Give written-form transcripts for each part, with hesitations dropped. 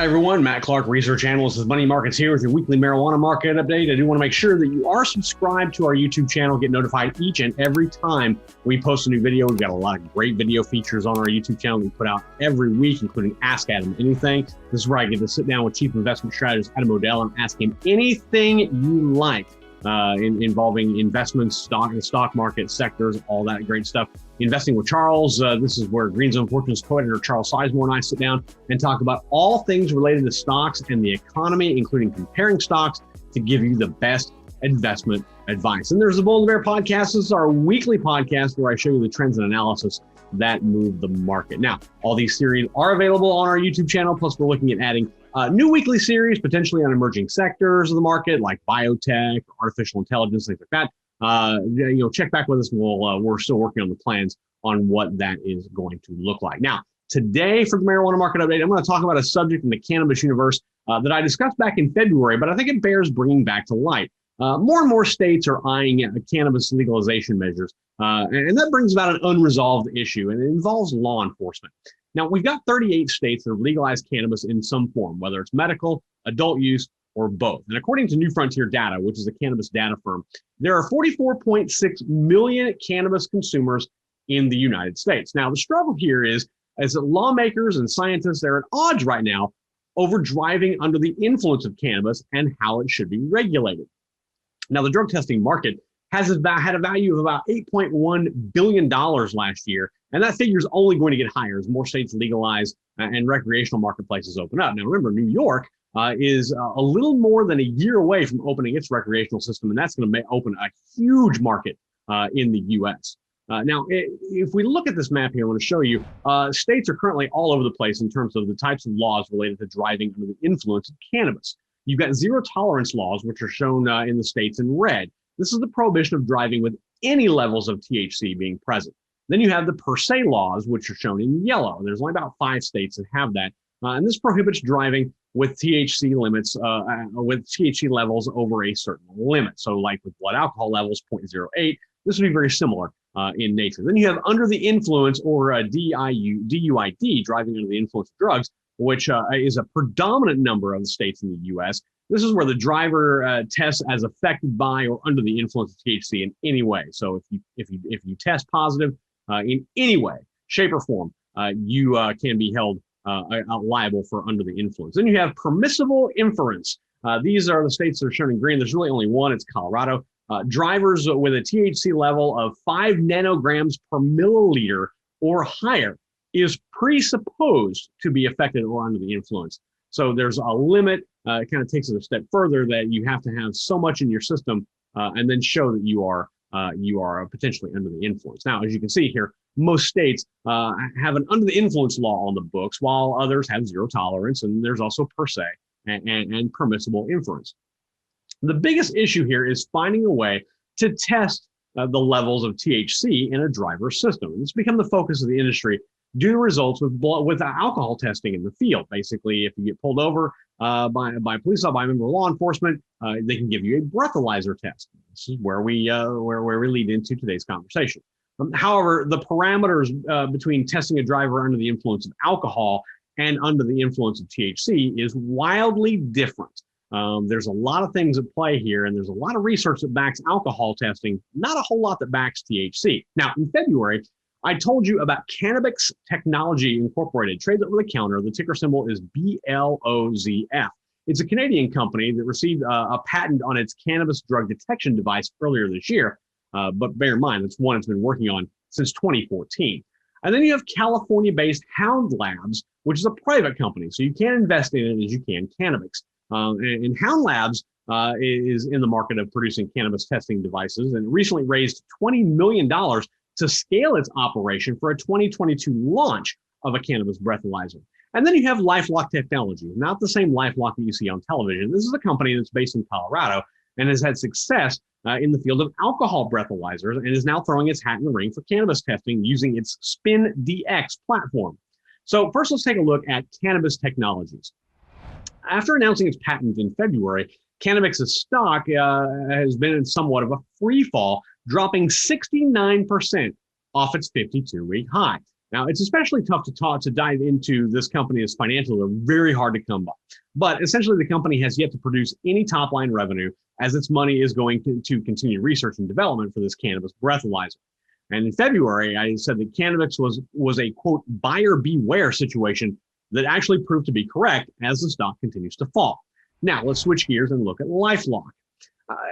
Hi, everyone. Matt Clark, research analyst with Money Markets here with your weekly marijuana market update. I do want to make sure that you are subscribed to our YouTube channel, get notified each and every time we post a new video. We've got a lot of great video features on our YouTube channel we put out every week, including Ask Adam Anything. This is where I get to sit down with Chief Investment Strategist Adam Odell and ask him anything you like involving investments, the stock market, sectors, all that great stuff. Investing with Charles. This is where Green Zone Fortune's co-editor Charles Sizemore and I sit down and talk about all things related to stocks and the economy, including comparing stocks to give you the best investment advice. And there's the Bull and the Bear podcast. This is our weekly podcast where I show you the trends and analysis that move the market. Now, all these series are available on our YouTube channel. Plus, we're looking at adding new weekly series, potentially on emerging sectors of the market like biotech, artificial intelligence, things like that. Check back with us. We're still working on the plans on what that is going to look like. Now, today for the marijuana market update, I'm going to talk about a subject in the cannabis universe that I discussed back in February, but I think it bears bringing back to light. More and more states are eyeing cannabis legalization measures, and that brings about an unresolved issue, and it involves law enforcement. Now, we've got 38 states that have legalized cannabis in some form, whether it's medical, adult use, or both. And according to New Frontier Data, which is a cannabis data firm, there are 44.6 million cannabis consumers in the United States. Now, the struggle here is that lawmakers and scientists are at odds right now over driving under the influence of cannabis and how it should be regulated. Now, the drug testing market had a value of about $8.1 billion last year, and that figure is only going to get higher as more states legalize and recreational marketplaces open up. Now, remember, New York is a little more than a year away from opening its recreational system, and that's going to open a huge market in the U.S. Now, if we look at this map here, I want to show you, states are currently all over the place in terms of the types of laws related to driving under the influence of cannabis. You've got zero tolerance laws, which are shown in the states in red. This is the prohibition of driving with any levels of THC being present. Then you have the per se laws, which are shown in yellow. There's only about 5 states that have that. And this prohibits driving with THC limits, with THC levels over a certain limit. So like with blood alcohol levels, 0.08, this would be very similar in nature. Then you have under the influence, or DUID, driving under the influence of drugs, which is a predominant number of the states in the U.S. This is where the driver tests as affected by or under the influence of THC in any way. So if you test positive in any way, shape, or form, you can be held liable for under the influence. Then you have permissible inference. These are the states that are shown in green. There's really only one. It's Colorado. Drivers with a THC level of 5 nanograms per milliliter or higher is presupposed to be affected or under the influence. So there's a limit. It kind of takes it a step further that you have to have so much in your system and then show that you are potentially under the influence. Now, as you can see here, most states have an under the influence law on the books, while others have zero tolerance, and there's also per se and permissible inference. The biggest issue here is finding a way to test the levels of THC in a driver's system. And it's become the focus of the industry due to results with alcohol testing in the field. Basically, if you get pulled over by police, by a member of law enforcement, they can give you a breathalyzer test. This is where we lead into today's conversation. However, the parameters between testing a driver under the influence of alcohol and under the influence of THC is wildly different. There's a lot of things at play here, and there's a lot of research that backs alcohol testing, not a whole lot that backs THC. Now, in February, I told you about Cannabis Technology Incorporated, trades over the counter. The ticker symbol is BLOZF. It's a Canadian company that received a patent on its cannabis drug detection device earlier this year. But bear in mind, it's one it's been working on since 2014. And then you have California-based Hound Labs, which is a private company. So you can invest in it as you can cannabis. And Hound Labs is in the market of producing cannabis testing devices and recently raised $20 million to scale its operation for a 2022 launch of a cannabis breathalyzer. And then you have LifeLock Technology, not the same LifeLock that you see on television. This is a company that's based in Colorado and has had success in the field of alcohol breathalyzers and is now throwing its hat in the ring for cannabis testing using its Spin DX platform. So first, let's take a look at Cannabis Technologies. After announcing its patent in February, Cannabis's stock has been in somewhat of a free fall, dropping 69% off its 52-week high. Now, it's especially tough to dive into this company as financials are very hard to come by. But essentially, the company has yet to produce any top-line revenue as its money is going to continue research and development for this cannabis breathalyzer. And in February, I said that Cannabis was a, quote, buyer beware situation that actually proved to be correct as the stock continues to fall. Now, let's switch gears and look at LifeLock.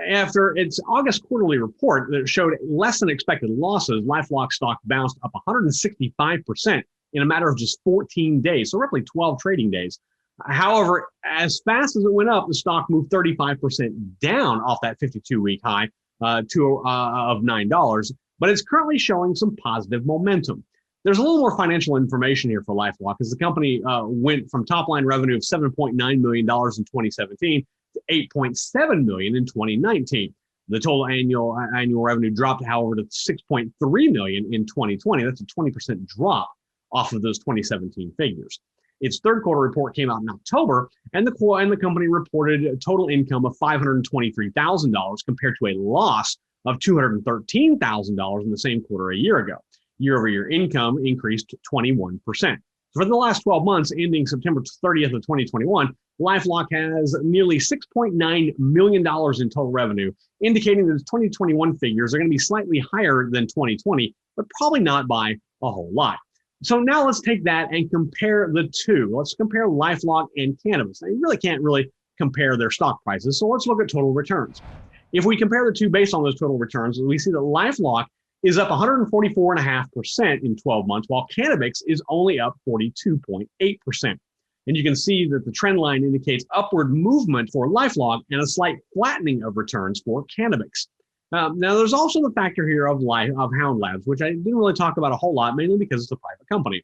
After its August quarterly report that showed less than expected losses, LifeLock stock bounced up 165% in a matter of just 14 days, so roughly 12 trading days. However, as fast as it went up, the stock moved 35% down off that 52-week high of $9, but it's currently showing some positive momentum. There's a little more financial information here for LifeLock as the company went from top-line revenue of $7.9 million in 2017 to $8.7 million in 2019. The total annual revenue dropped, however, to $6.3 million in 2020. That's a 20% drop off of those 2017 figures. Its third quarter report came out in October, and the company reported a total income of $523,000 compared to a loss of $213,000 in the same quarter a year ago. Year-over-year income increased 21%. For the last 12 months, ending September 30th of 2021, LifeLock has nearly $6.9 million in total revenue, indicating that its 2021 figures are going to be slightly higher than 2020, but probably not by a whole lot. So now let's take that and compare the two. Let's compare LifeLock and Cannabis. Now, you really can't compare their stock prices, so let's look at total returns. If we compare the two based on those total returns, we see that LifeLock is up 144.5% in 12 months, while Cannabis is only up 42.8%. And you can see that the trend line indicates upward movement for LifeLock and a slight flattening of returns for Cannabis. Now, there's also the factor here of Hound Labs, which I didn't really talk about a whole lot, mainly because it's a private company.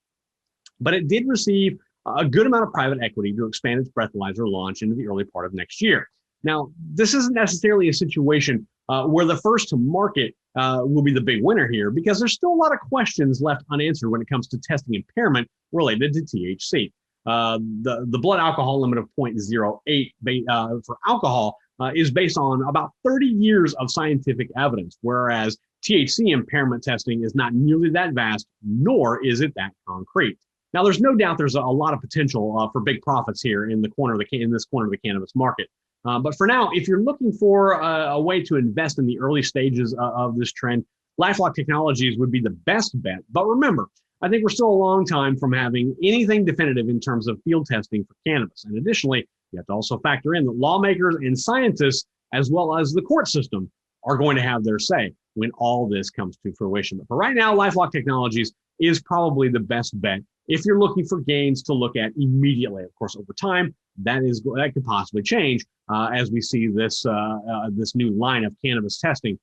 But it did receive a good amount of private equity to expand its breathalyzer launch into the early part of next year. Now, this isn't necessarily a situation where the first to market will be the big winner here, because there's still a lot of questions left unanswered when it comes to testing impairment related to THC. The blood alcohol limit of 0.08 for alcohol is based on about 30 years of scientific evidence, whereas THC impairment testing is not nearly that vast, nor is it that concrete. Now, there's no doubt there's a lot of potential for big profits here in this corner of the cannabis market. But for now, if you're looking for a way to invest in the early stages of this trend, LifeLock Technologies would be the best bet. But remember, I think we're still a long time from having anything definitive in terms of field testing for cannabis. And additionally, you have to also factor in that lawmakers and scientists, as well as the court system, are going to have their say when all this comes to fruition. But for right now, LifeLock Technologies is probably the best bet if you're looking for gains to look at immediately. Of course, over time, that could possibly change as we see this new line of cannabis testing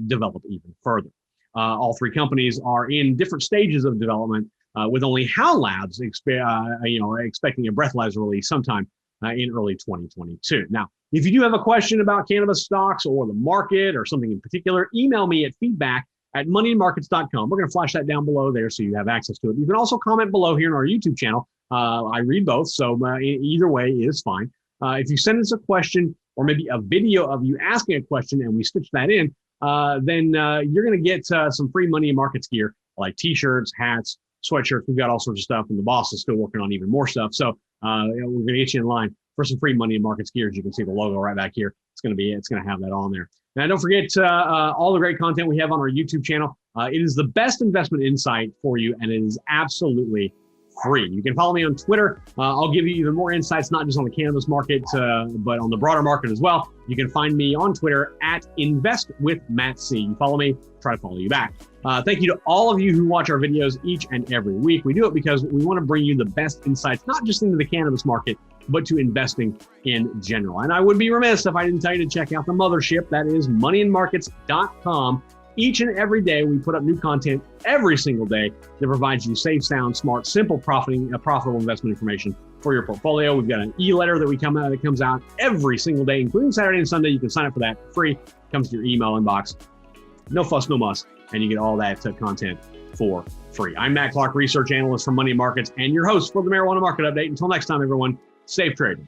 develop even further. All three companies are in different stages of development, with only Hound Labs expecting a breathalyzer release sometime in early 2022. Now, if you do have a question about cannabis stocks or the market or something in particular, email me at feedback@moneyandmarkets.com. We're going to flash that down below there so you have access to it. You can also comment below here in our YouTube channel. I read both, so either way is fine. If you send us a question or maybe a video of you asking a question and we stitch that in, then you're going to get some free Money and Markets gear like t-shirts, hats, sweatshirts. We've got all sorts of stuff, and the boss is still working on even more stuff. So we're going to get you in line for some free Money and Markets gear. As you can see the logo right back here. It's going to have that on there. Now, don't forget all the great content we have on our YouTube channel. It is the best investment insight for you, and it is absolutely free. You can follow me on Twitter. I'll give you even more insights, not just on the cannabis market, but on the broader market as well. You can find me on Twitter at InvestWithMattC. You follow me, try to follow you back. Thank you to all of you who watch our videos each and every week. We do it because we want to bring you the best insights, not just into the cannabis market, but to investing in general. And I would be remiss if I didn't tell you to check out the mothership. That is moneyandmarkets.com. Each and every day, we put up new content every single day that provides you safe, sound, smart, simple, profitable investment information for your portfolio. We've got an e-letter that comes out every single day, including Saturday and Sunday. You can sign up for that for free. It comes to your email inbox. No fuss, no muss, and you get all that content for free. I'm Matt Clark, research analyst from Money Markets, and your host for the Marijuana Market Update. Until next time, everyone, safe trading.